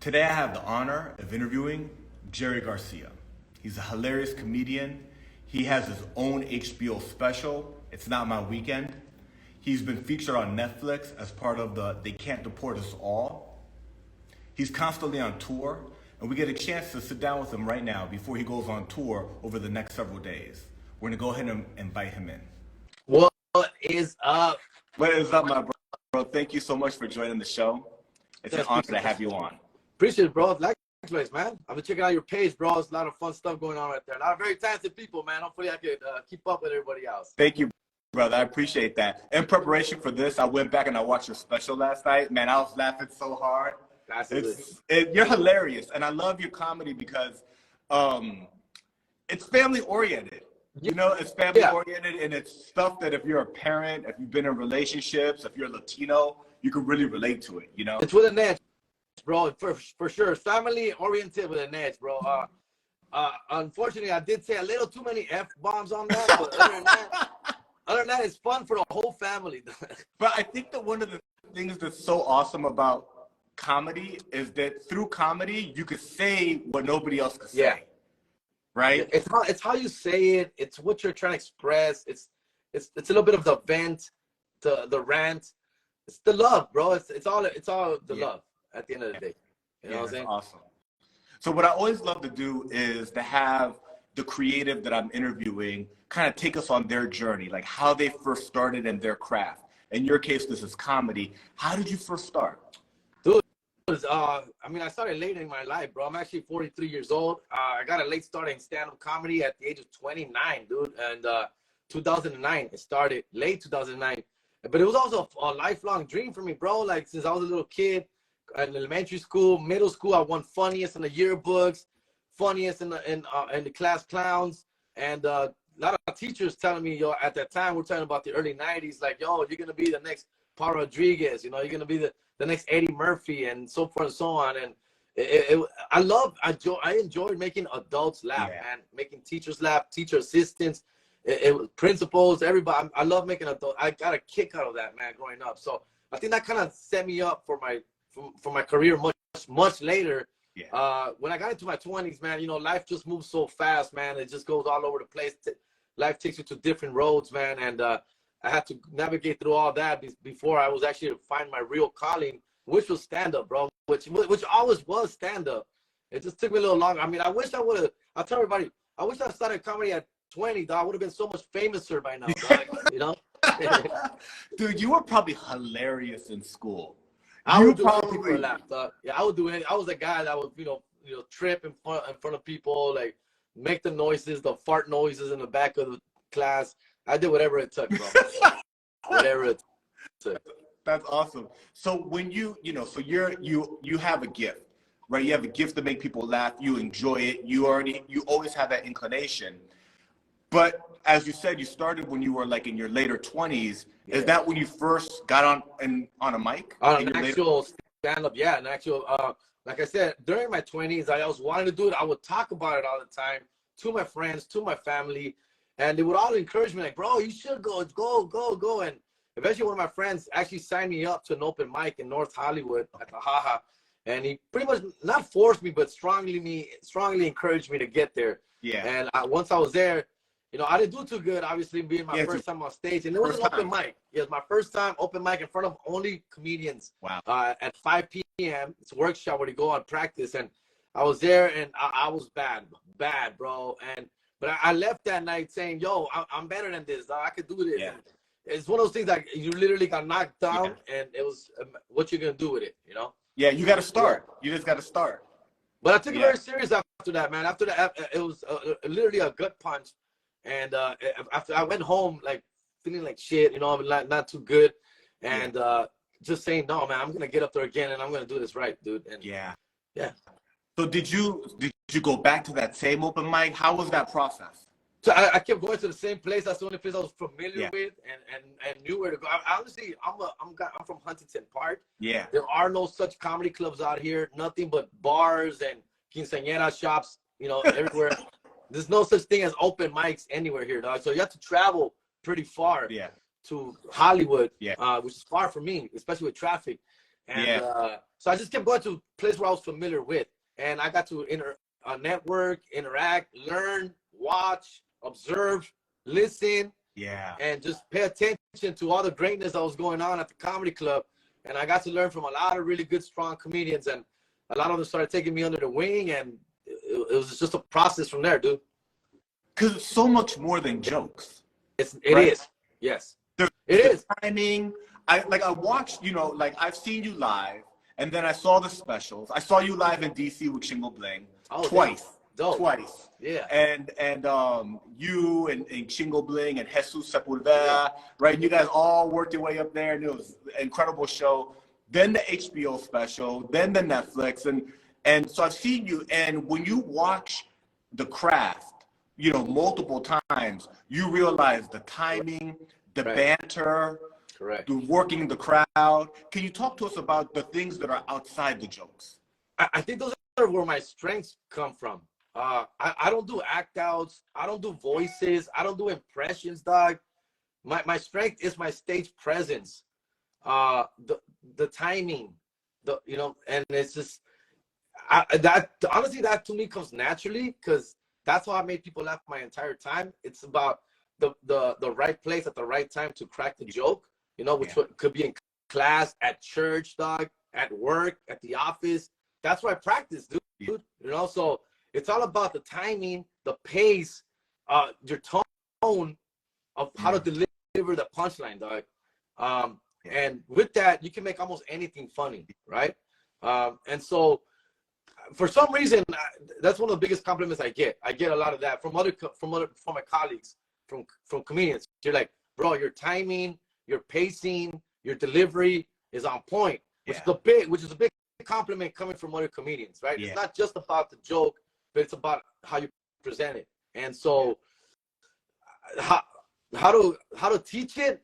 Today I have the honor of interviewing Jerry Garcia. He's a hilarious comedian. He has his own HBO special, It's Not My Weekend. He's been featured on Netflix as part of the They Can't Deport Us All. He's constantly on tour, and we get a chance to sit down with him right now before he goes on tour over the next several days. We're gonna go ahead and invite him in. What is up? What is up, my bro? Thank you so much for joining the show. It's an honor to have you on. Appreciate it, bro. Likewise, man. I've been checking out your page, bro. There's a lot of fun stuff going on right there. A lot of very talented people, man. Hopefully I could keep up with everybody else. Thank you, brother. I appreciate that. In preparation for this, I went back and I watched your special last night. Man, I was laughing so hard. You're hilarious, and I love your comedy because it's family oriented. You know, it's family oriented, and it's stuff that if you're a parent, if you've been in relationships, if you're Latino, you can really relate to it. You know, it's with an edge, bro. For sure, family oriented with an edge, bro. Unfortunately, I did say a little too many F-bombs on that, but other than that, it's fun for the whole family. But I think that one of the things that's so awesome about comedy is that through comedy you could say what nobody else could say. Yeah. Right? It's how you say it. It's what you're trying to express. It's a little bit of the vent, the rant. It's the love, bro. It's all the love at the end of the day. You know what I'm saying? Awesome. So what I always love to do is to have the creative that I'm interviewing kind of take us on their journey, like how they first started in their craft. In your case, this is comedy. How did you first start? I started late in my life, bro. I'm actually 43 years old. I got a late start in stand-up comedy at the age of 29, dude. And 2009, it started late 2009. But it was also a lifelong dream for me, bro. Like since I was a little kid, in elementary school, middle school, I won funniest in the yearbooks, funniest in the class clowns, and a lot of teachers telling me, yo, at that time, we're talking about the early 90s, like, yo, you're gonna be the next Paul Rodriguez, you know, you're gonna be the next Eddie Murphy, and so forth and so on. And I enjoyed making adults laugh, man, making teachers laugh, teacher assistants, principals, everybody. I love making adults. I got a kick out of that, man, growing up. So I think that kind of set me up for my career much later. When I got into my 20s, man, you know, life just moves so fast, man. It just goes all over the place. Life takes you to different roads, man, and I had to navigate through all that before I was actually to find my real calling, which was stand-up, bro, which always was stand-up. It just took me a little longer. I mean, I wish I would have. I tell everybody, I wish I started comedy at 20, dog. I would have been so much famouser by now, dog, you know? Dude, you were probably hilarious in school. I would do anything for a laugh, dog. Yeah, I would do anything. I was a guy that would, you know, trip in front of people, like make the noises, the fart noises in the back of the class. I did whatever it took, bro. Whatever it took. That's awesome. So when you have a gift, right? You have a gift to make people laugh. You enjoy it. You always have that inclination. But as you said, you started when you were like in your later 20s. Is that when you first got on a mic? On an actual stand-up, yeah. An actual, like I said, during my 20s, I always wanted to do it. I would talk about it all the time to my friends, to my family. And they would all encourage me, like, bro, you should go. And eventually one of my friends actually signed me up to an open mic in North Hollywood at the Haha. And he pretty much not forced me, but strongly encouraged me to get there. Yeah. And once I was there, you know, I didn't do too good, obviously, being my first time on stage. And it was an open mic. It was my first time open mic in front of only comedians. Wow. At 5 p.m. It's a workshop where you go on practice. And I was there, and I was bad, bro. But I left that night saying, yo, I'm better than this. I could do this. Yeah. It's one of those things like you literally got knocked down, and it was what you're going to do with it, you know? Yeah, you got to start. You just got to start. But I took it very serious after that, man. After that, it was literally a gut punch. And after I went home, like, feeling like shit, you know, not too good. And just saying, no, man, I'm going to get up there again, and I'm going to do this right, dude. And yeah. So did you go back to that same open mic? How was that process? So I kept going to the same place. That's the only place I was familiar with and knew where to go. Honestly, I'm from Huntington Park. Yeah. There are no such comedy clubs out here. Nothing but bars and quinceañera shops, you know, everywhere. There's no such thing as open mics anywhere here, dog. So you have to travel pretty far to Hollywood, which is far from me, especially with traffic. And Yeah. so I just kept going to a place where I was familiar with, and I got to network, interact, learn, watch, observe, listen, Yeah. and just pay attention to all the greatness that was going on at the comedy club. And I got to learn from a lot of really good, strong comedians, and a lot of them started taking me under the wing, and it was just a process from there, dude. Because it's so much more than jokes. It right? is. Yes. There's It the is. timing. I watched, like I've seen you live, and then I saw the specials. I saw you live in DC with Chingo Bling twice. Dope. Twice. Yeah. And you and Chingo Bling and Jesus Sepulveda, right? You guys all worked your way up there, and it was an incredible show. Then the HBO special, then the Netflix, and so I've seen you. And when you watch the craft, multiple times, you realize the timing, the banter, correct, the working the crowd. Can you talk to us about the things that are outside the jokes? I think those are where my strengths come from. I don't do act outs. I don't do voices. I don't do impressions, dog. My strength is my stage presence, the timing, and it's just honestly, that to me comes naturally, because that's how I made people laugh my entire time. It's about the right place at the right time to crack the joke, which could be in class, at church, dog, at work, at the office. That's where I practice, dude. So it's all about the timing, the pace, your tone of how to deliver the punchline, dog. And with that, you can make almost anything funny, right? And so, for some reason, that's one of the biggest compliments I get. I get a lot of that from my colleagues, from comedians. You're like, bro, your timing, your pacing, your delivery is on point, which is a big compliment coming from other comedians, right? It's not just about the joke, but it's about how you present it. And so, how to teach it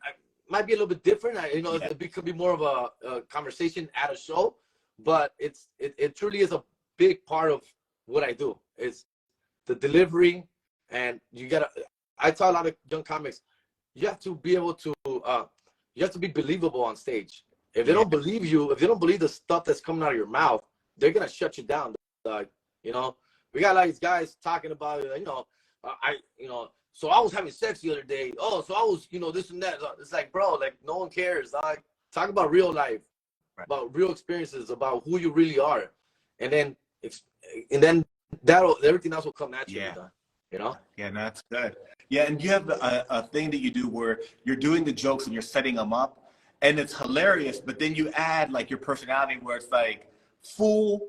might be a little bit different. It could be more of a conversation at a show, but it truly is a big part of what I do. Is the delivery, and I tell a lot of young comics, you have to be able to you have to be believable on stage. If they don't believe you, if they don't believe the stuff that's coming out of your mouth, they're gonna shut you down. We got like these guys talking about so I was having sex the other day. Oh, so I was, this and that. It's like, bro, like, no one cares. Talk about real life, about real experiences, about who you really are, and then everything else will come naturally. Yeah, no, that's good. Yeah, and you have a thing that you do where you're doing the jokes and you're setting them up, and it's hilarious. But then you add like your personality, where it's like fool,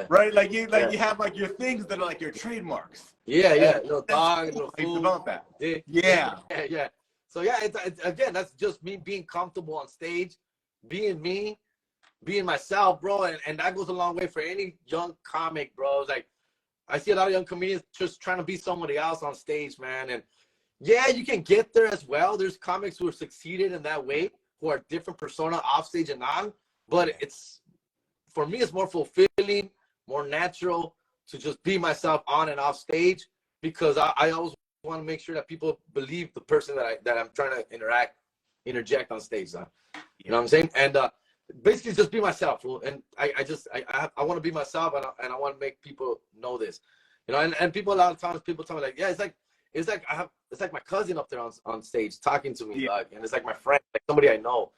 right? Like you have like your things that are like your trademarks. Little dog, little fool. Develop that. Yeah. So it's again, that's just me being comfortable on stage, being me, being myself, bro, and that goes a long way for any young comic, bro. It's like, I see a lot of young comedians just trying to be somebody else on stage, man. And you can get there as well. There's comics who have succeeded in that way, who are different persona off stage and on. But for me, it's more fulfilling, more natural to just be myself on and off stage, because I always want to make sure that people believe the person that I'm trying to interject on stage. You know what I'm saying? And basically just be myself. And I want to be myself, and I want to make people know this. And people, a lot of times, people tell me like, it's like my cousin up there on stage talking to me, and it's like my friend, like somebody I know,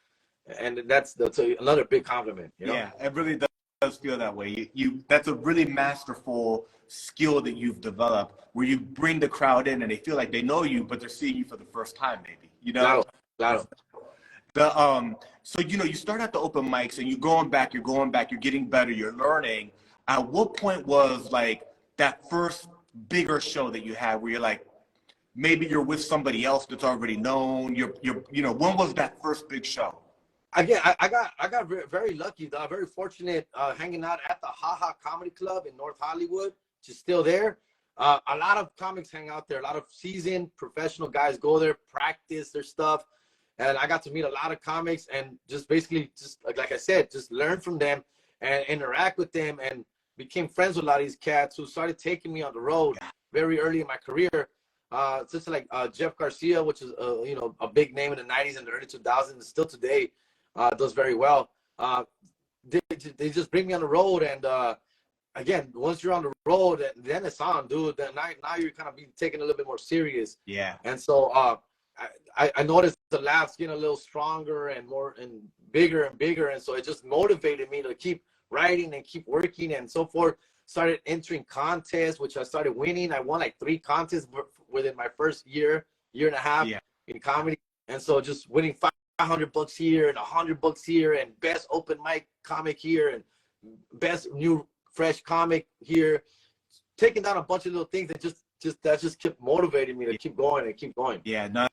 and that's another big compliment. Yeah, it really does feel that way. That's a really masterful skill that you've developed, where you bring the crowd in and they feel like they know you, but they're seeing you for the first time, maybe. Claro. So you start at the open mics and you're going back, you're getting better, you're learning. At what point was like that first bigger show that you had, where you're like, maybe you're with somebody else that's already known? When was that first big show? Again, I got very lucky, very fortunate, hanging out at the Ha Comedy Club in North Hollywood, which is still there. A lot of comics hang out there. A lot of seasoned professional guys go there, practice their stuff. And I got to meet a lot of comics and just basically, like I said, just learn from them and interact with them, and became friends with a lot of these cats who started taking me on the road very early in my career. Just like Jeff Garcia, which is a big name in the 90s and the early 2000s, still today does very well. they just bring me on the road, and again, once you're on the road, then it's on, dude. Then now you're kind of being taken a little bit more serious. Yeah. And so I noticed the laughs getting a little stronger and more and bigger and bigger, and so it just motivated me to keep writing and keep working and so forth. Started entering contests, which I started winning. I won like 3 contests within my first year and a half in comedy, and so just winning $500 here and $100 here, and best open mic comic here, and best new fresh comic here, taking down a bunch of little things that just kept motivating me to keep going and keep going. Yeah, no,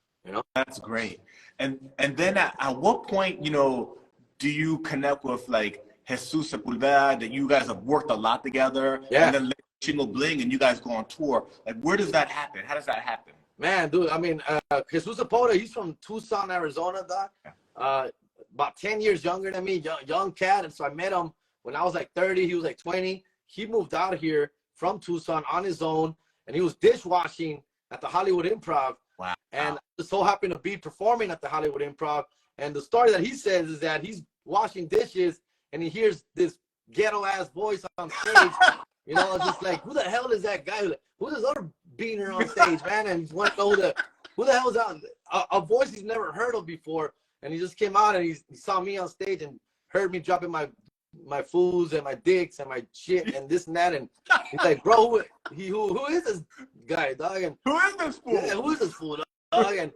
that's great. And then at what point, do you connect with like Jesus Sepulveda, that you guys have worked a lot together? Yeah. And then Chingo Bling, and you guys go on tour. Like, where does that happen? How does that happen? Man, dude, I mean, Jesus Sepulveda, he's from Tucson, Arizona, Doc. About 10 years younger than me, young cat. And so I met him when I was like 30, he was like 20. He moved out here from Tucson on his own, and he was dishwashing at the Hollywood Improv. Wow. And I just so happened to be performing at the Hollywood Improv. And the story that he says is that he's washing dishes, and he hears this ghetto-ass voice on stage. It's just like, who the hell is that guy? Who's this other beaner on stage, man? And he wants to know who the hell is that? A voice he's never heard of before. And he just came out, and he saw me on stage and heard me dropping my foods and my dicks and my shit and this and that, and he's like, bro, who is this guy, dog? And who is this fool? Yeah, who is this fool, dog? And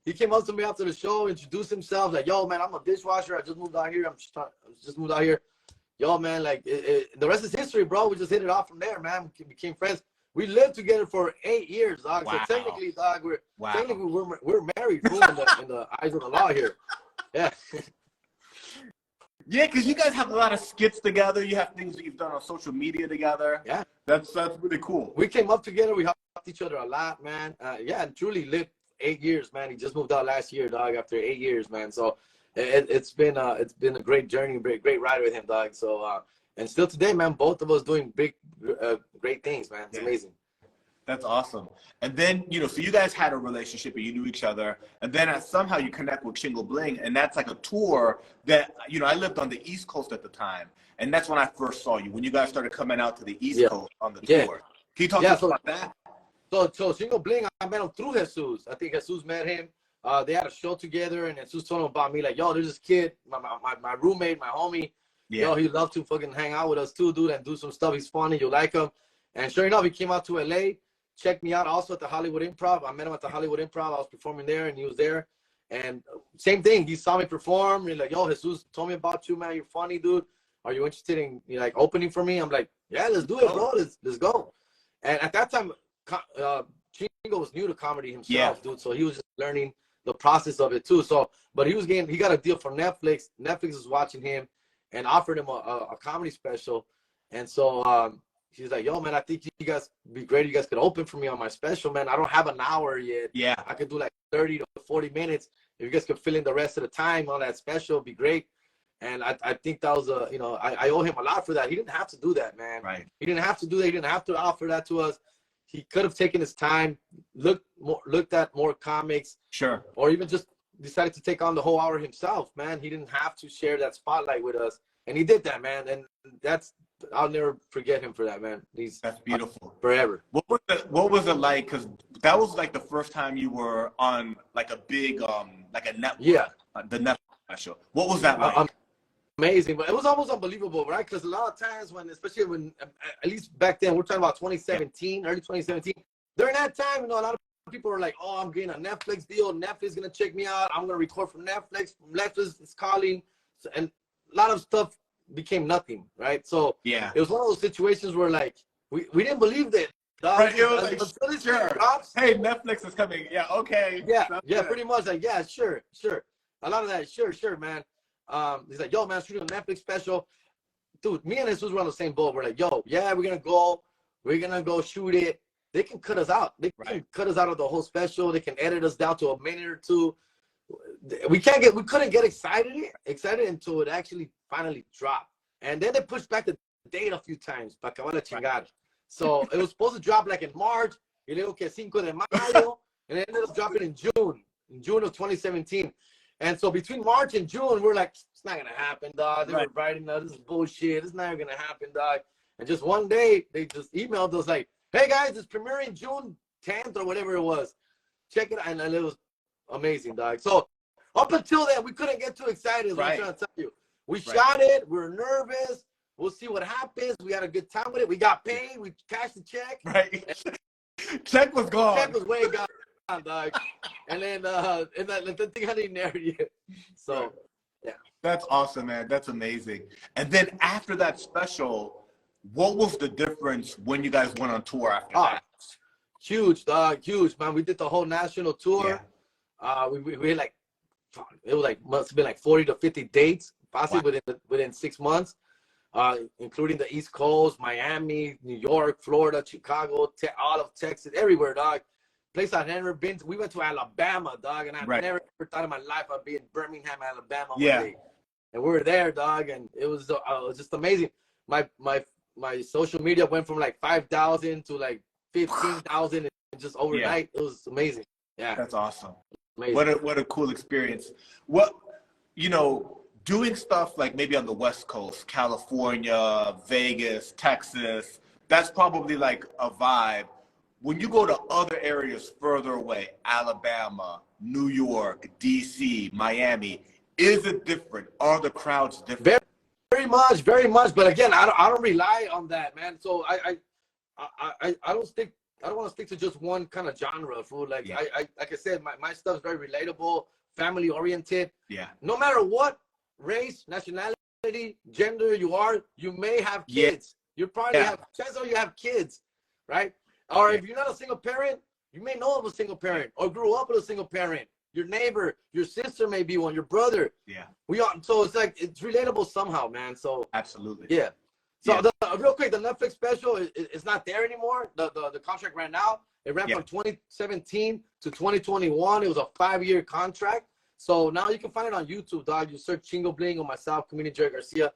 he came up to me after the show, introduced himself, like, yo, man, I'm a dishwasher. I just moved out here. Yo, man, like, the rest is history, bro. We just hit it off from there, man. We became friends. We lived together for 8 years, dog. Wow. So technically, dog, we're married, fool, in the eyes of the law here. Yeah. Yeah, because you guys have a lot of skits together. You have things that you've done on social media together. Yeah. That's really cool. We came up together. We helped each other a lot, man. And truly lived 8 years, man. He just moved out last year, dog, after 8 years, man. So it's been a great journey, great ride with him, dog. So, and still today, man, both of us doing big, great things, man. It's amazing. That's awesome. And then, so you guys had a relationship and you knew each other. And then somehow you connect with Chingo Bling. And that's like a tour that, I lived on the East Coast at the time. And that's when I first saw you, when you guys started coming out to the East Coast on the tour. Can you talk to us about that? So Chingo Bling, I met him through Jesus. I think Jesus met him. They had a show together, and Jesus told him about me, like, yo, there's this kid, my roommate, my homie. Yo, he'd love to fucking hang out with us too, dude, and do some stuff. He's funny. You'll like him. And sure enough, he came out to LA. Checked me out also at the Hollywood Improv. I met him at the Hollywood Improv. I was performing there, and he was there. And same thing. He saw me perform. He's like, yo, Jesus told me about you, man. You're funny, dude. Are you interested in like opening for me? I'm like, yeah, let's do it, bro. Let's go. And at that time, Chingo was new to comedy himself, dude. So he was just learning the process of it too. So, but he got a deal from Netflix. Netflix was watching him and offered him a comedy special. And so, he's like, yo, man, I think you guys be great. You guys could open for me on my special, man. I don't have an hour yet. Yeah. I could do like 30 to 40 minutes. If you guys could fill in the rest of the time on that special, it'd be great. And I think that was I owe him a lot for that. He didn't have to do that, man. Right. He didn't have to do that. He didn't have to offer that to us. He could have taken his time, looked at more comics. Sure. Or even just decided to take on the whole hour himself, man. He didn't have to share that spotlight with us. And he did that, man. And I'll never forget him for that, man. That's beautiful. Forever. What was it like? Because that was like the first time you were on like a big like a network. Yeah. The Netflix special. What was that like? Amazing, but it was almost unbelievable, right? Because a lot of times especially when, at least back then, we're talking about 2017, early 2017. During that time, a lot of people were like, "Oh, I'm getting a Netflix deal. Netflix is gonna check me out. I'm gonna record from Netflix. Netflix is calling," and a lot of stuff became nothing, right? So it was one of those situations where like we didn't believe that. Right, it was like, sure. Drops, hey, Netflix is coming. Yeah, okay. Yeah, pretty much. Like, yeah, sure. A lot of that, sure, man. He's like, yo, man, shooting a Netflix special. Dude, me and Jesus were on the same boat. We're like, yo, yeah, we're gonna go shoot it. They can cut us out. They can cut us out of the whole special. They can edit us down to a minute or two. We couldn't get excited until it actually finally dropped. And then they pushed back the date a few times. Pa acabar la chingada. So it was supposed to drop like in March. Y luego que 5 de mayo. And it ended up dropping in June of 2017. And so between March and June, we're like, it's not gonna happen, dog. They Right. were writing, this is bullshit. It's not gonna happen, dog. And just one day, they just emailed us like, hey guys, it's premiering June 10th or whatever it was. Check it out, and it was amazing, dog. So up until then, we couldn't get too excited. Is what I'm trying to tell you. We shot it. We were nervous. We'll see what happens. We had a good time with it. We got paid. We cashed the check. Right. Check was gone. Check was way gone, dog. And then the thing hadn't even aired yet. So, yeah. That's awesome, man. That's amazing. And then after that special, what was the difference when you guys went on tour after that? Huge, dog. Huge, man. We did the whole national tour. Yeah. We had like, it was like, must have been like 40 to 50 dates, possibly within 6 months. Including the East Coast, Miami, New York, Florida, Chicago, all of Texas, everywhere, dog. Place I've never been to. We went to Alabama, dog, and I've never thought in my life I'd be in Birmingham, Alabama one day. And we were there, dog, and it was just amazing. My social media went from like 5,000 to like 15,000 just overnight. It was amazing. Yeah, that's awesome. Amazing. What a cool experience. Doing stuff like maybe on the West Coast, California, Vegas, Texas, that's probably like a vibe. When you go to other areas further away, Alabama, New York, DC, Miami, is it different? Are the crowds different? Very much, very much. But again, I don't rely on that, man. So I don't stick. I don't want to stick to just one kind of genre, food. Like like I said, my stuff's very relatable, family oriented. Yeah. No matter what race, nationality, gender you may have kids. You probably have chances are you have kids, right? Or if you're not a single parent, you may know of a single parent or grew up with a single parent. Your neighbor, your sister may be one, your brother. Yeah. So it's like it's relatable somehow, man. So absolutely. Yeah. So real quick, the Netflix special is not there anymore. The contract ran out. It ran from 2017 to 2021. It was a 5-year contract. So now you can find it on YouTube, dog. You search Chingo Bling or myself, comedian Jerry Garcia.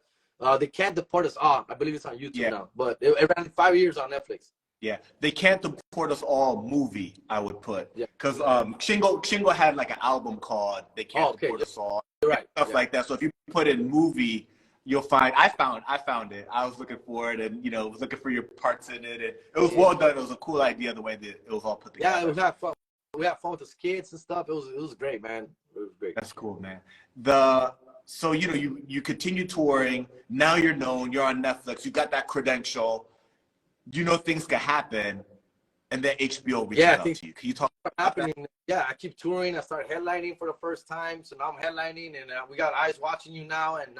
They can't deport us all. I believe it's on YouTube now. But it ran 5 years on Netflix. Yeah, they can't deport us all movie, I would put. Yeah. Because Chingo had like an album called They Can't Deport Us All. Right. Stuff like that. So if you put in movie, you'll find I found it. I was looking for it and was looking for your parts in it. And it was well done. It was a cool idea the way that it was all put together. Yeah, it was not fun. We had fun with the skits and stuff. It was great, man. It was great. That's cool, man. So you continue touring. Now you're known. You're on Netflix. You got that credential. Things can happen, and then HBO reaches out to you. Can you talk about that? Yeah, I keep touring. I started headlining for the first time, so now I'm headlining, and we got eyes watching you now. And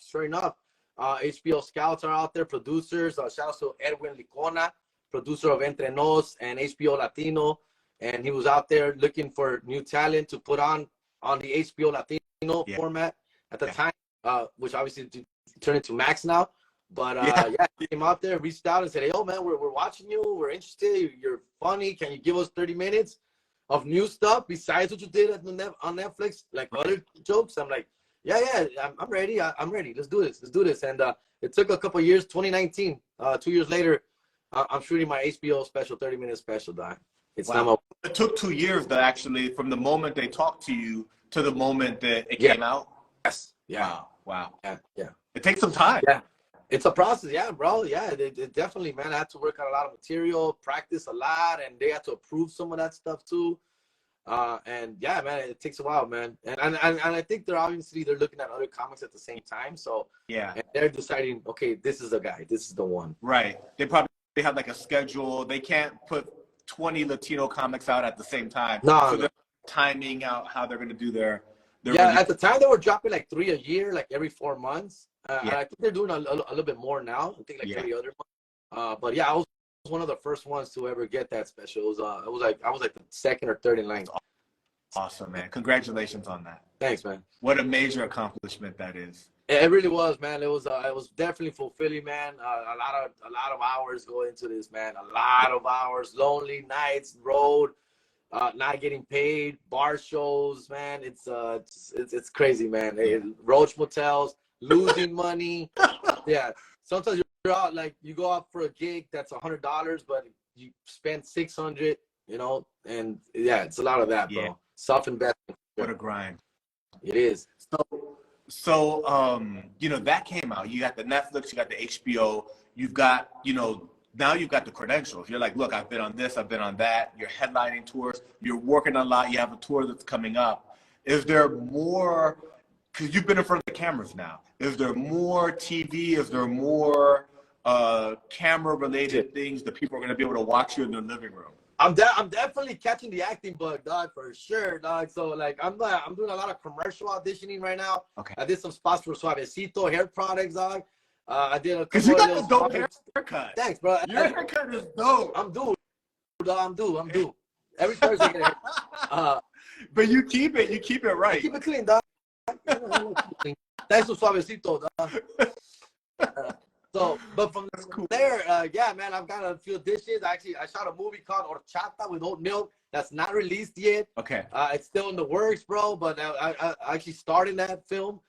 sure enough, HBO scouts are out there, producers. Shout out to Edwin Licona, producer of Entre Nos and HBO Latino, and he was out there looking for new talent to put on the HBO Latino format at the time, which obviously turned into Max now. But he came out there, reached out and said, hey, man, we're watching you. We're interested. You're funny. Can you give us 30 minutes of new stuff besides what you did on Netflix, like other jokes? I'm like, I'm ready. I'm ready. Let's do this. And it took a couple of years, 2019, 2 years later, I'm shooting my HBO special, 30-minute special, Don. It's now it took 2 years to actually, from the moment they talked to you to the moment that it came out? Yes. Yeah. Wow. Yeah. It takes some time. Yeah. It's a process, bro. Yeah, it definitely, man. I had to work on a lot of material, practice a lot, and they had to approve some of that stuff too. Man, it takes a while, man. And I think they're looking at other comics at the same time. So and they're deciding, okay, this is the guy, this is the one. Right. They probably have like a schedule. They can't put 20 Latino comics out at the same time. So they're timing out how they're going to do their at the time they were dropping like 3 a year, like every 4 months. I think they're doing a little bit more now. I think like every other month. But I was one of the first ones to ever get that special. I was like the second or third in line. Awesome, man. Congratulations on that. Thanks, man. What a major accomplishment that is. It really was, man. It was definitely fulfilling, man. A lot of hours go into this, man. A lot of hours, lonely nights, road, not getting paid, bar shows, man. It's crazy, man. Roach motels, losing money. Sometimes you're out, like you go out for a gig that's $100, but you spend $600, and it's a lot of that, bro. Self-investment. What a grind. It is. So So, that came out. You got the Netflix, you got the HBO, you've got, now you've got the credentials. You're like, look, I've been on this, I've been on that. You're headlining tours, you're working a lot, you have a tour that's coming up. Is there more, because you've been in front of the cameras now, is there more TV? Is there more camera-related things that people are going to be able to watch you in their living room? I'm definitely catching the acting bug, dog, for sure, dog. So like I'm doing a lot of commercial auditioning right now. Okay. I did some spots for Suavecito hair products, dog. I did a because couple you got the dope haircut. Thanks, bro. Your haircut is dope. I'm due, dog. I'm due. Every Thursday, I get a but you keep it right. I keep it clean, dog. Thanks to Suavecito, dog. But from there, yeah, man, I've got a few dishes. I shot a movie called Horchata with oat milk that's not released yet. Okay. It's still in the works, bro, but I actually started that film.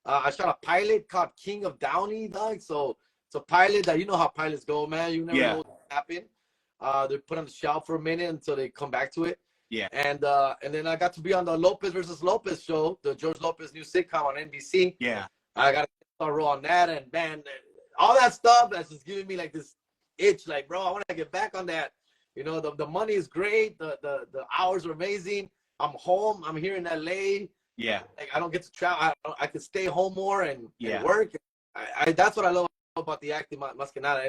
I shot a pilot called King of Downey, dog. So it's a pilot that, you know how pilots go, man. You never know what happened. They're put on the shelf for a minute until they come back to it. Yeah. And then I got to be on the Lopez versus Lopez show, the George Lopez new sitcom on NBC. Yeah. I got a role on that, and man, all that stuff that's just giving me like this itch, like, bro, I want to get back on that. The money is great, the hours are amazing. I'm home, I'm here in LA. Yeah. Like, I don't get to travel. I can stay home more and work. That's what I love about the acting, más que nada.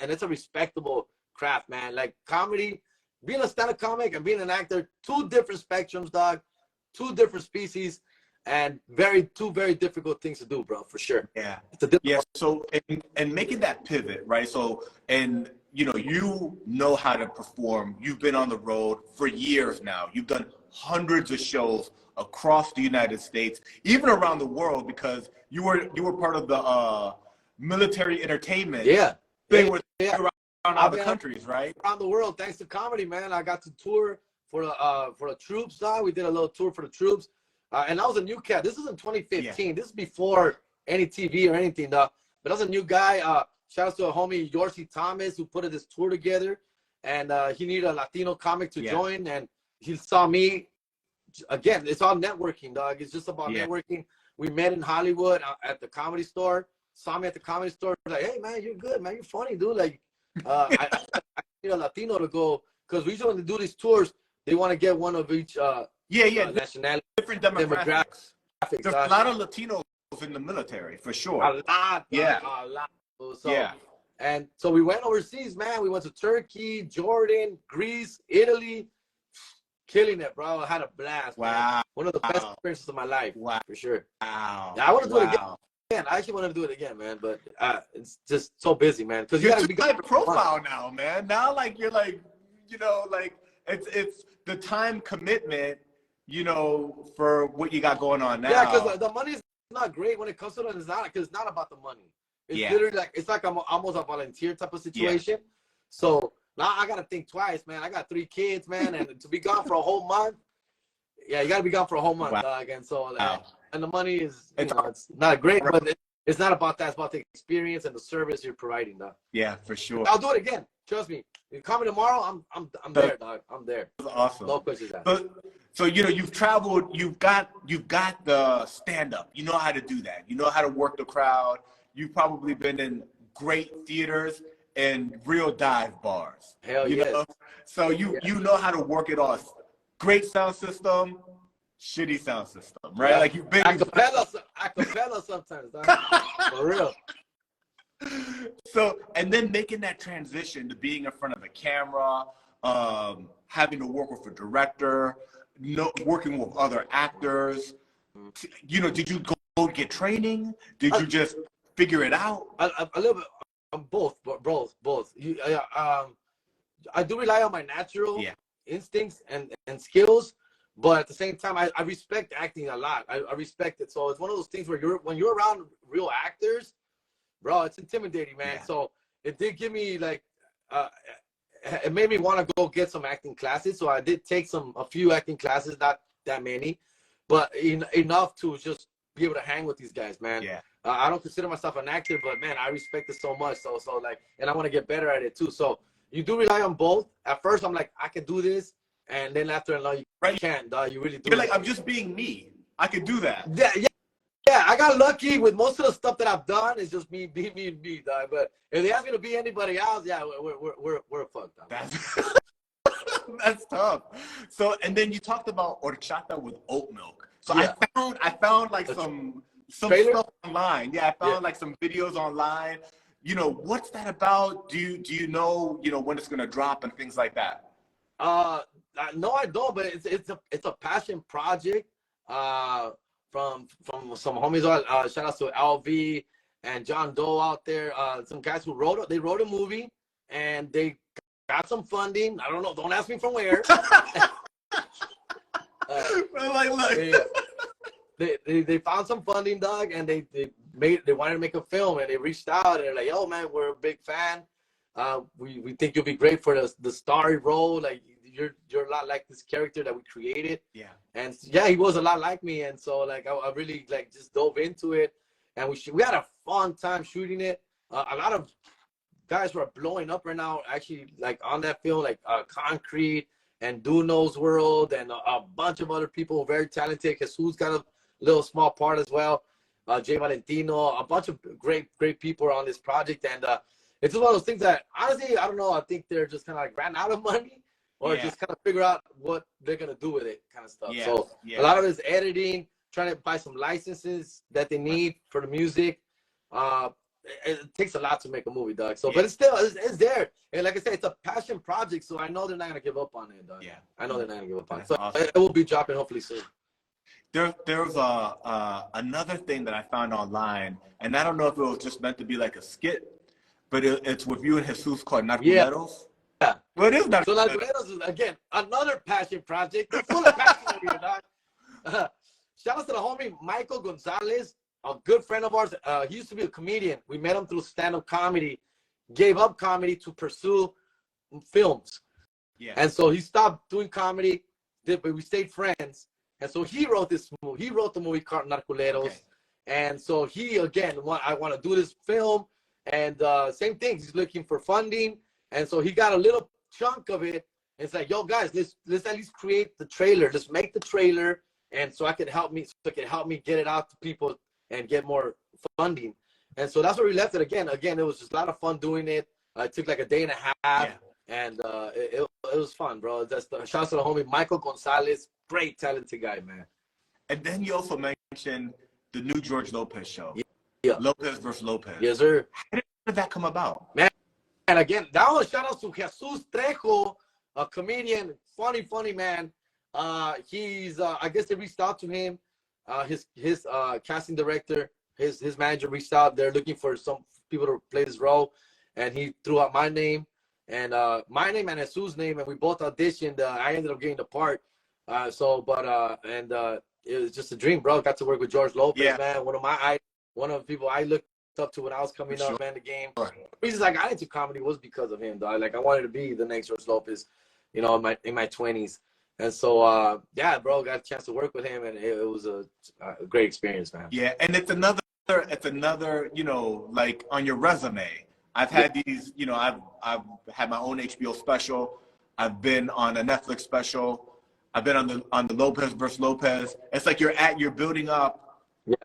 And it's a respectable craft, man. Like comedy, being a stand-up comic and being an actor, two different spectrums, dog, two different species. And two very difficult things to do, bro, for sure. Yeah. Yeah. So, and making that pivot, right? So, and you know how to perform. You've been on the road for years now. You've done hundreds of shows across the United States, even around the world, because you were part of the military entertainment thing with around other countries, right? Around the world, thanks to comedy, man. I got to tour for the troops, dog. We did a little tour for the troops. And I was a new cat. This is in 2015. Yeah. This is before any TV or anything, though. But I was a new guy. Shout out to a homie, Yorsi Thomas, who put this tour together. And he needed a Latino comic to join. And he saw me. Again, it's all networking, dog. It's just about networking. We met in Hollywood at the Comedy Store. Saw me at the Comedy Store. Like, hey, man, you're good, man. You're funny, dude. Like, I need a Latino to go. Because we usually when they do these tours, they want to get one of each nationality. Different demographics. There's a lot of Latinos in the military, for sure. A lot. A lot. So, and so we went overseas, man. We went to Turkey, Jordan, Greece, Italy. Killing it, bro. I had a blast. Wow. Man. One of the best experiences of my life. Wow. For sure. Wow. Yeah, I want to do it again. I actually want to do it again, man. But it's just so busy, man. Because you're too high profile now, man. Now, like, you're like, like it's the time commitment, for what you got going on now. Yeah, because the money is not great when it comes to it. It's not, because it's not about the money. It's literally like, it's like I'm almost a volunteer type of situation. Yeah. So now I got to think twice, man. I got 3 kids, man. And to be gone for a whole month. Yeah, you got to be gone for a whole month, dog. And so, and the money is, it's not great, but it's not about that. It's about the experience and the service you're providing, dog. Yeah, for sure. I'll do it again. Trust me. You call me tomorrow, I'm there, dog. I'm there. That's awesome. No questions asked. So you've traveled, you've got the stand-up. You know how to do that. You know how to work the crowd. You've probably been in great theaters and real dive bars. Hell yeah. So you know how to work it all. Great sound system, shitty sound system, right? Like you've been acapella sometimes, dog. For real. So, and then making that transition to being in front of a camera, having to work with a director, working with other actors. Did you go get training? Did you just figure it out? A little bit. Both. I do rely on my natural instincts and skills, but at the same time, I respect acting a lot. I respect it. So it's one of those things where when you're around real actors, bro, it's intimidating, man. Yeah. So it did give me like, it made me want to go get some acting classes. So I did take a few acting classes, not that many, but enough to just be able to hang with these guys, man. Yeah. I don't consider myself an actor, but man, I respect it so much. So like, and I want to get better at it too. So you do rely on both. At first, I'm like, I can do this, and then after a while, you can't. You really do. You're like, I'm just being me. I could do that. Yeah. Yeah, I got lucky with most of the stuff that I've done. It's just me, me, dog. But if they ask me to be anybody else, yeah, we're fucked up. That's tough. So, and then you talked about horchata with oat milk. So Yeah. I found like some trailer? stuff online. Yeah, I found like some videos online. You know, what's that about? Do you know, when it's gonna drop and things like that? No, I don't. But it's a passion project. From some homies. Shout out to LV and John Doe out there. Some guys who wrote a movie, and they got some funding. I don't know. Don't ask me from where. They found some funding, dog, and they wanted to make a film, and they reached out and they're like, "Yo, man, we're a big fan. We think you'll be great for the starry role. Like you're a lot like this character that we created." Yeah. And yeah, he was a lot like me, and so like I really like just dove into it, and we had a fun time shooting it. A lot of guys were blowing up right now, actually, like on that film, like Concrete and Duno's World, and a bunch of other people very talented. Jesus got a little small part as well. Jay Valentino, a bunch of great people on this project, and it's just one of those things that honestly I don't know. I think they're just kind of like ran out of money, or just kind of figure out what they're gonna do with it, kind of stuff. Yeah. So a lot of it is editing, trying to buy some licenses that they need for the music. It takes a lot to make a movie, dog. So, but it's still it's there, and like I said, it's a passion project. So I know they're not gonna give up on it, dog. Yeah, I know they're not gonna give up on it. That's So awesome. it will be dropping hopefully soon. There's another thing that I found online, and I don't know if it was just meant to be like a skit, but it's with you and Jesus called Narcoleros. Yeah. Well, it is Narcoleros. So Narcoleros is, again, another passion project. They're full of passion over here, dog. Shout out to the homie Michael Gonzalez, a good friend of ours. He used to be a comedian. We met him through stand-up comedy, gave up comedy to pursue films. Yeah. And so he stopped doing comedy, but we stayed friends. And so he wrote this movie. He wrote the movie called Narcoleros. Okay. And so he, again, I want to do this film. And same thing, he's looking for funding. And so he got a little chunk of it. And it's like, yo, guys, let's at least create the trailer. Let's make the trailer. And so it can help me get it out to people and get more funding. And so that's where we left it again. Again, it was just a lot of fun doing it. It took like a day and a half. Yeah. And it was fun, bro. That's the shout out to the homie Michael Gonzalez, great talented guy, man. And then you also mentioned the new George Lopez show. Yeah. Lopez versus Lopez. Yes, sir. How did that come about? Man, and again, that was shout out to Jesus Trejo, a comedian, funny man. He's I guess they reached out to him. His casting director, his manager reached out. They're looking for some people to play this role, and he threw out my name and Jesus' name, and we both auditioned. I ended up getting the part. It was just a dream, bro. Got to work with George Lopez, man. One of the people I looked up to when I was coming up, man. The game. The reasons I got into comedy was because of him, dog. Like I wanted to be the next George Lopez, in my 20s. And so, yeah, bro, got a chance to work with him, and it was a great experience, man. Yeah, and it's another, like on your resume. I've had these, I've had my own HBO special. I've been on a Netflix special. I've been on the Lopez versus Lopez. It's like you're building up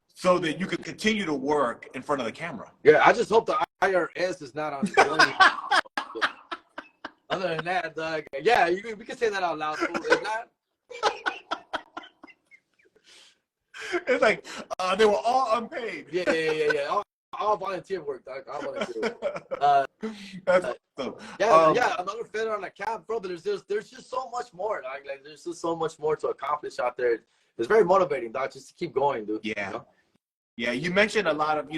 so that you can continue to work in front of the camera. Yeah, I just hope the IRS is not on. Other than that, dog, yeah, we can say that out loud. If not, it's like they were all unpaid. Yeah. All volunteer work, dog. All volunteer work. That's awesome. Yeah, another feather on the cap, bro. But there's just so much more, dog. Like there's just so much more to accomplish out there. It's very motivating, dog. Just to keep going, dude. Yeah. Yeah, you mentioned a lot of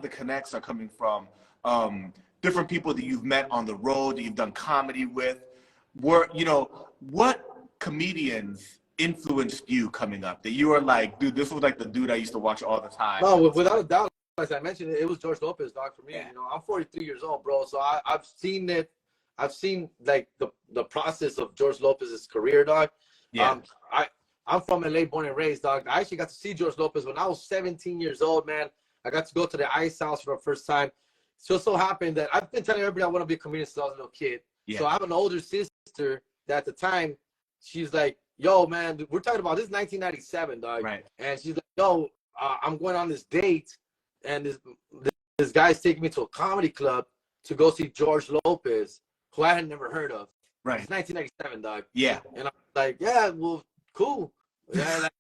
the connects are coming from different people that you've met on the road, that you've done comedy with. What comedians influenced you coming up that you were like, dude, this was like the dude I used to watch all the time? No, without a doubt, as I mentioned, it was George Lopez, dog, for me. Yeah. I'm 43 years old, bro. So I've seen it. I've seen like the process of George Lopez's career, dog. Yeah. I'm from LA, born and raised, dog. I actually got to see George Lopez when I was 17 years old, man. I got to go to the Ice House for the first time. So happened that I've been telling everybody I want to be a comedian since I was a little kid. Yeah. So I have an older sister that at the time, she's like, yo, man, we're talking about this 1997, dog. Right. And she's like, yo, I'm going on this date, and this guy's taking me to a comedy club to go see George Lopez, who I had never heard of. Right. It's 1997, dog. Yeah. And I'm like, yeah, well, cool. Yeah, like,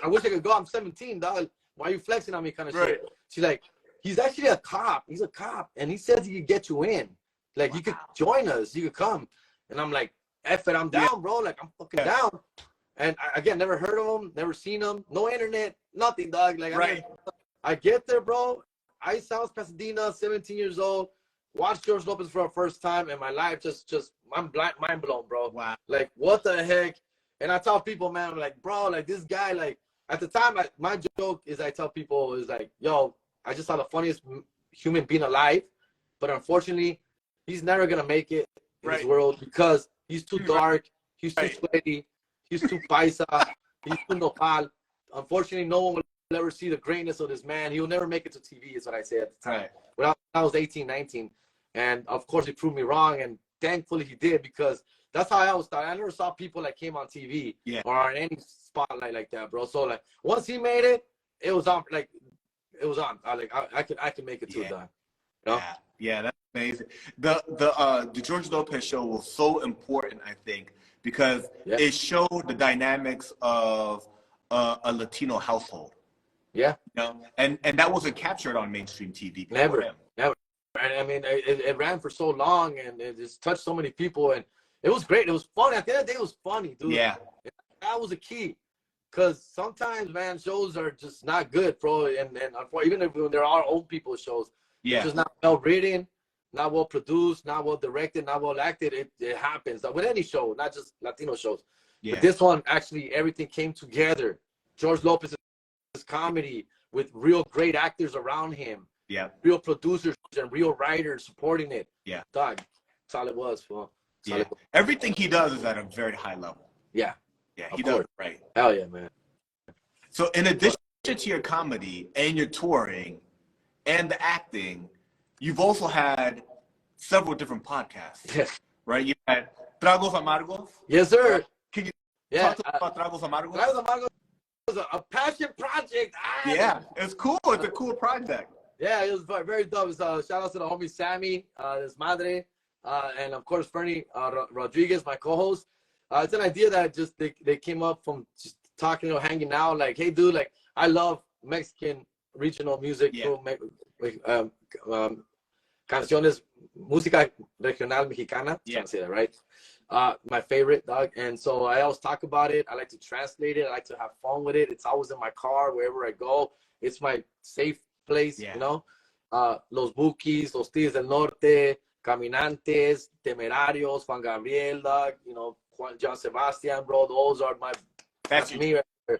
I wish I could go. I'm 17, dog. Why are you flexing on me, kind of shit? She's like, he's actually a cop. He's a cop, and he says he could get you in. Like, you could join us. You could come. And I'm like, F it, I'm down, bro. Like, I'm fucking down. And again, never heard of him, never seen him, no internet, nothing, dog. Like, I get there, bro. I South Pasadena, 17 years old. Watched George Lopez for the first time, and my life just I'm mind blown, bro. Wow. Like, what the heck? And I tell people, man, I'm like, bro, like, this guy, like, at the time, my joke is I tell people is like, yo, I just saw the funniest human being alive, but unfortunately, he's never gonna make it in this world because he's too dark, he's too sweaty, he's too paisa, he's too nopal. Unfortunately, no one will ever see the greatness of this man. He'll never make it to TV, is what I say at the time. When I was 18, 19. And of course, he proved me wrong. And thankfully, he did, because that's how I always thought. I never saw people like him on TV or on any spotlight like that, bro. So, like, once he made it, it was on. Like, it was on. I could make it to that. You know? Yeah, that's amazing. The George Lopez show was so important, I think, because it showed the dynamics of a Latino household. Yeah. You know? And that wasn't captured on mainstream TV. Never. And I mean, it ran for so long, and it just touched so many people, and it was great. It was funny. At the end of the day, it was funny, dude. Yeah. That was a key. Because sometimes, man, shows are just not good, bro. And even if there are old people shows, it's just not well written, not well produced, not well directed, not well acted. It happens with any show, not just Latino shows. Yeah. But this one, actually, everything came together. George Lopez's comedy with real great actors around him. Yeah. Real producers and real writers supporting it. Yeah. Dog, that's all it was, bro. Everything he does is at a very high level. Yeah. Yeah, he does it right. Hell yeah, man. So in addition to your comedy and your touring and the acting, you've also had several different podcasts, right? You had Tragos Amargos. Yes, sir. Can you talk about Tragos Amargos? Tragos Amargos was a passion project. Yeah, it's cool. It's a cool project. Yeah, it was very dope. Shout out to the homie Sammy, his madre, and of course Fernie Rodriguez, my co-host. It's an idea that just they came up from just talking or hanging out. Like, hey, dude, like, I love Mexican regional music. Yeah. Canciones, música regional mexicana. Yeah. Trying to say that right. My favorite, dog. And so I always talk about it. I like to translate it. I like to have fun with it. It's always in my car wherever I go. It's my safe place, you know. Los Bukis, Los Tigres del Norte, Caminantes, Temerarios, Juan Gabriel, dog, you know, John Sebastian, bro. Those are that's me right there.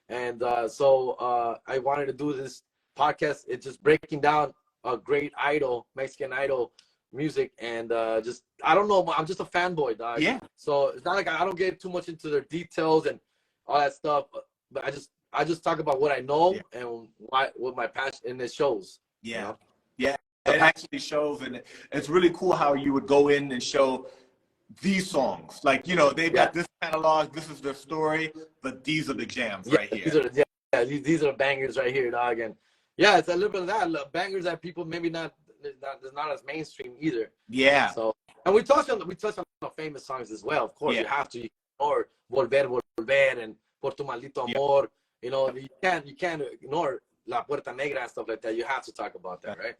And so I wanted to do this podcast. It's just breaking down a great idol, Mexican idol music, and just, I don't know, I'm just a fanboy, dog. Yeah. So it's not like I don't get too much into their details and all that stuff, but I just talk about what I know and what my passion, and it shows. Yeah. You know? Yeah. It actually shows, and it's really cool how you would go in and show these songs. Like, you know, they've got this catalog, this is their story, but these are the jams right here. These are the bangers right here, dog. And yeah, it's a little bit of that. Bangers that people maybe not as mainstream either. Yeah. So, and we touched on the famous songs as well. Of course, you have to ignore Volver and Por Tu Maldito Amor. You know, you can't ignore La Puerta Negra and stuff like that. You have to talk about that, right?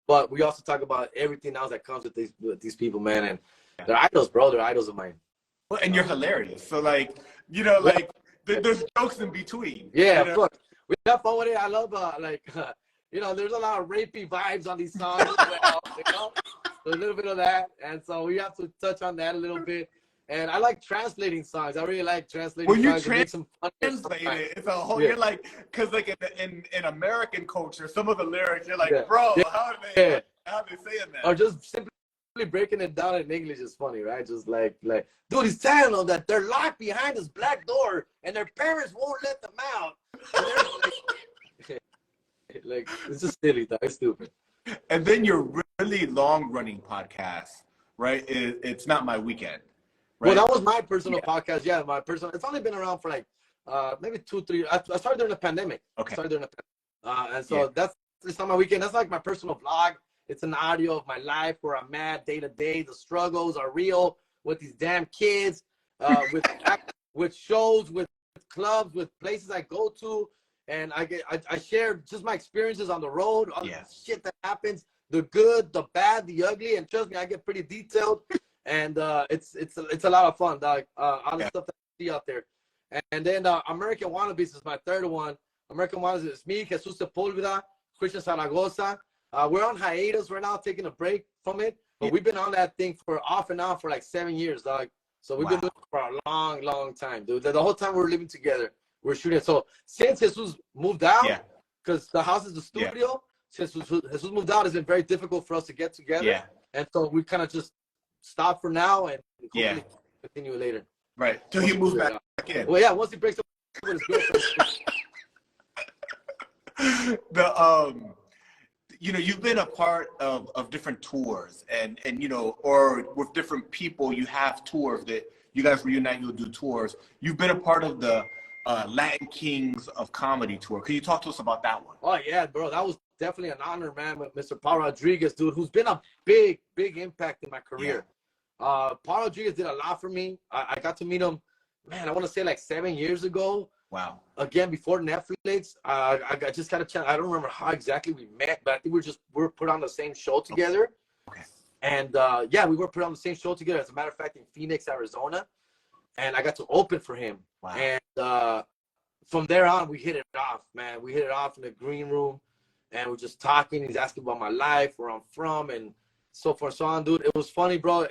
But we also talk about everything else that comes with these people, man. And they're idols, bro. They're idols of mine. Well, and you're hilarious. So, like, you know, like, there's jokes in between. Yeah, of course. We have fun with it. I love, you know, there's a lot of rapey vibes on these songs as well, you know? So a little bit of that. And so we have to touch on that a little bit. And I like translating songs. I really like translating songs. When you translate it, it's a whole, you're like, because like in American culture, some of the lyrics, you're like, bro, how are they saying that? Or just simply breaking it down in English is funny, right? Just like, dude, he's telling them that they're locked behind this black door and their parents won't let them out. Like, it's just silly, though. It's stupid. And then your really long-running podcast, right? It's Not My Weekend. Right? Well, that was my personal podcast. Yeah, my personal. It's only been around for like maybe 2-3. I started during the pandemic. Okay. I started during the pandemic. And so it's not my weekend. That's like my personal vlog. It's an audio of my life, where I'm at day to day. The struggles are real with these damn kids, with shows, with clubs, with places I go to. And I share just my experiences on the road, all the shit that happens, the good, the bad, the ugly. And trust me, I get pretty detailed. And it's a lot of fun, dog. All the stuff that I see out there. And then American Wannabes is my third one. American Wannabes is me, Jesus Sepulveda, Christian Zaragoza. We're on hiatus right now, taking a break from it. But we've been on that thing for off and on for like 7 years, dog. So we've been doing it for a long, long time, dude. The whole time we were living together, we're shooting. So since Jesus moved out, because the house is the studio, since Jesus moved out, it's been very difficult for us to get together. Yeah. And so we kind of just stopped for now and hopefully continue later. Right. Till he moves back in. Well, yeah, once he breaks up with his girlfriend. You've been a part of different tours and or with different people, you have tours that you guys reunite, you'll do tours. You've been a part of the Latin Kings of Comedy tour. Can you talk to us about that one? Oh, yeah, bro. That was definitely an honor, man, with Mr. Paul Rodriguez, dude, who's been a big, big impact in my career. Paul Rodriguez did a lot for me. I got to meet him, man, I want to say like 7 years ago. Wow. Again, before Netflix. I just got a chance. I don't remember how exactly we met, but I think we were put on the same show together. Okay. And we were put on the same show together. As a matter of fact, in Phoenix, Arizona. And I got to open for him. Wow. And from there on, we hit it off, man. We hit it off in the green room. And we're just talking. He's asking about my life, where I'm from, and so forth and so on, dude. It was funny, bro.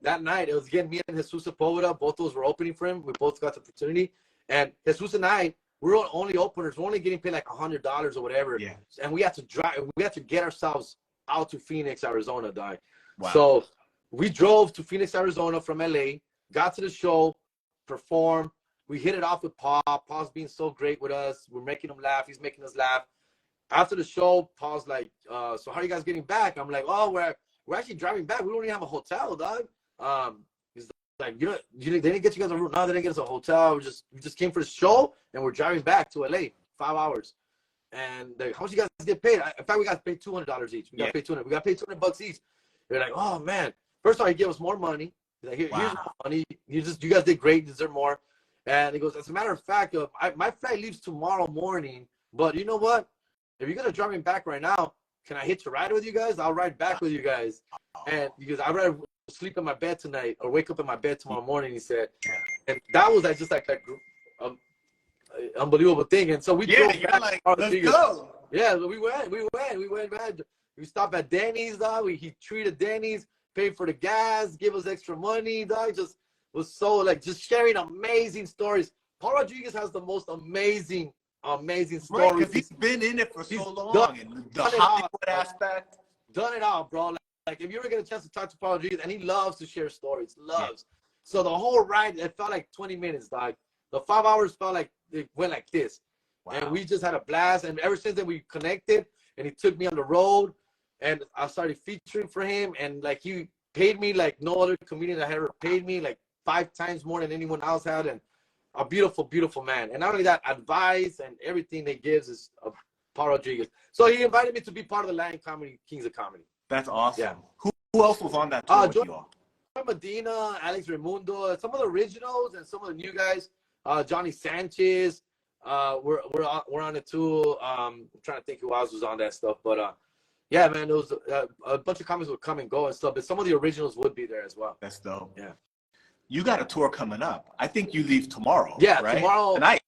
That night, it was again me and Jesus Sepulveda. Both of us were opening for him. We both got the opportunity. And Jesus and I, we were only openers. We're only getting paid like $100 or whatever. Yeah. And we had to drive. We had to get ourselves out to Phoenix, Arizona, dog. Wow. So we drove to Phoenix, Arizona from LA, got to the show, performed. We hit it off with Paul. Paul's being so great with us. We're making him laugh. He's making us laugh. After the show, Paul's like, so how are you guys getting back? I'm like, oh, we're actually driving back. We don't even have a hotel, dog. He's like, they didn't get you guys a room. No, they didn't get us a hotel. We just came for the show, and we're driving back to LA, 5 hours. And how much you guys get paid? In fact, we got paid $200 each. We got paid $200. We got paid $200 each. They're like, oh man. First of all, he gave us more money. He's like, here's more money. You guys did great. You deserve more. And he goes, as a matter of fact, my flight leaves tomorrow morning. But you know what? If you're gonna drive me back right now, can I hitch a ride with you guys? I'll ride back with you guys. And because I'd rather sleep in my bed tonight or wake up in my bed tomorrow morning, he said. And that was like just like that unbelievable thing. And so we drove back. Like, let's go. Yeah, we went back. We stopped at Denny's, dog. He treated Denny's, paid for the gas, gave us extra money, dog. Just was so like just sharing amazing stories. Paul Rodriguez has the most amazing stories. Right, because he's been in it for so long. And the Hollywood aspect. Done it all, bro. Like if you ever get a chance to talk to Paul Rodriguez, and he loves to share stories, loves. Yeah. So the whole ride, it felt like 20 minutes, dog. The 5 hours felt like it went like this. Wow. And we just had a blast. And ever since then, we connected, and he took me on the road, and I started featuring for him. And like he paid me like no other comedian that had ever paid me, like 5 times more than anyone else had. And a beautiful, beautiful man. And not only that, advice and everything they gives is Paul Rodriguez. So he invited me to be part of the Latin Comedy Kings of Comedy. That's awesome. Yeah. Who else was on that tour with you all? Medina, Alex Raimundo, some of the originals and some of the new guys. Johnny Sanchez. We're on it too. I'm trying to think who else was on that stuff. But yeah, man, there was a bunch of comics would come and go and stuff. But some of the originals would be there as well. That's dope. Yeah. You got a tour coming up. I think you leave tomorrow. Yeah, right? tomorrow. Tonight.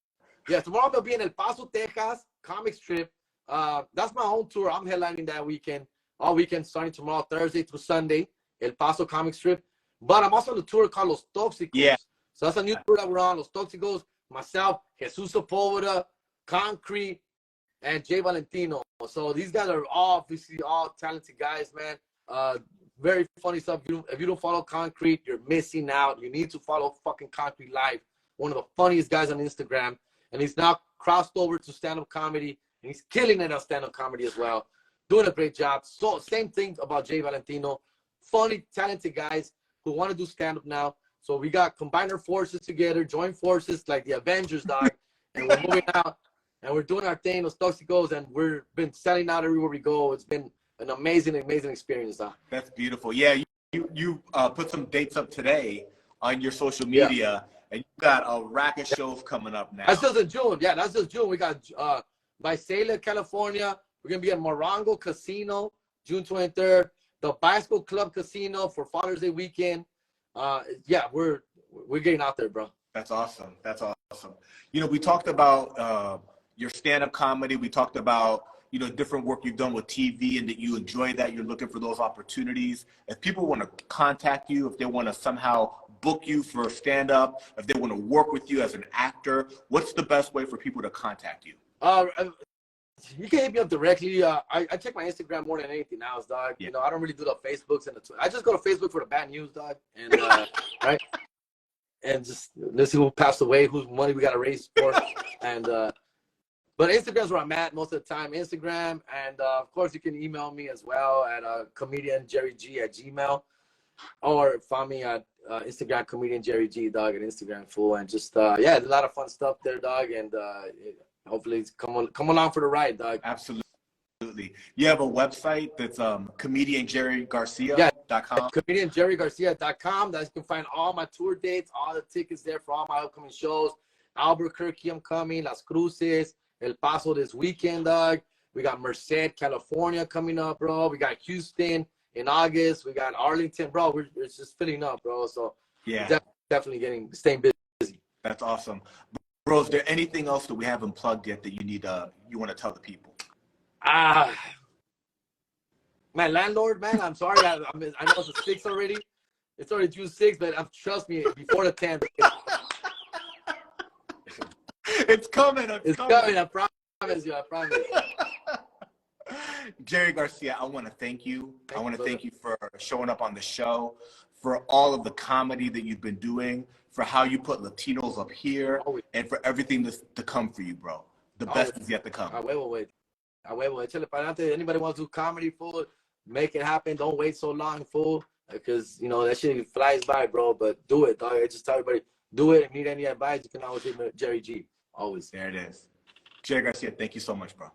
Yeah, tomorrow I'm gonna be in El Paso, Texas, comic strip. That's my own tour. I'm headlining that weekend, all weekend, starting tomorrow, Thursday through Sunday, El Paso comic strip. But I'm also on the tour called Los Tóxicos. Yeah. So that's a new tour that we're on. Los Tóxicos, myself, Jesus Sepulveda, Concrete, and Jay Valentino. So these guys are obviously all talented guys, man. Very funny stuff. If you don't follow Concrete, you're missing out. You need to follow fucking Concrete Live. One of the funniest guys on Instagram. And he's now crossed over to stand-up comedy. And he's killing it on stand-up comedy as well. Doing a great job. So same thing about Jay Valentino. Funny, talented guys who want to do stand-up now. So we got combined our forces together, join forces like the Avengers, dog. and we're moving out, and we're doing our thing, Los Toxicos, and we've been selling out everywhere we go. It's been an amazing experience, dog. That's beautiful. Yeah, you put some dates up today on your social media, and you got a rack of shows coming up now. That's just in June. Yeah, that's just June. We got Visalia, California. We're gonna be at Morongo Casino, June 23rd. The Bicycle Club Casino for Father's Day weekend. Yeah, we're getting out there, bro. That's awesome. That's awesome. You know, we talked about your stand-up comedy. We talked about, you know, different work you've done with TV and that you enjoy that. You're looking for those opportunities. If people want to contact you, if they want to somehow book you for stand-up, if they want to work with you as an actor, what's the best way for people to contact you? You can hit me up directly. I check my Instagram more than anything else, dog. Yeah. You know, I don't really do the Facebooks and the Twitter. I just go to Facebook for the bad news, dog. And right, and just let's see who passed away, whose money we got to raise for, and but Instagram's where I'm at most of the time. Instagram, and of course you can email me as well at comedianjerryg@gmail, or find me at Instagram comedianjerryg, dog, at Instagram, fool, and just yeah, a lot of fun stuff there, dog, and hopefully come along for the ride, dog. Absolutely. You have a website that's comedianjerrygarcia.com. Yeah, comedianjerrygarcia.com. That you can find all my tour dates, all the tickets there for all my upcoming shows. Albuquerque, I'm coming. Las Cruces, El Paso this weekend, dog. We got Merced, California coming up, bro. We got Houston in August. We got Arlington, bro. It's just filling up, bro. So yeah, definitely staying busy. That's awesome. Bro, is there anything else that we haven't plugged yet that you want to tell the people? My landlord, man, I'm sorry. I know it's the 6th already. It's already June 6th, but trust me, before the 10th. It's coming. It's coming. I promise you. I promise. Jerry Garcia, I want to thank you. I want to thank you for showing up on the show, for all of the comedy that you've been doing, for how you put Latinos up here, and for everything to come for you, bro. The best is yet to come. Anybody wants to do comedy, fool, make it happen. Don't wait so long, fool, because, you know, that shit flies by, bro. But do it, dog. I just tell everybody, do it. If you need any advice, you can always hit me, Jerry G. Always. There it is. Jerry Garcia, thank you so much, bro.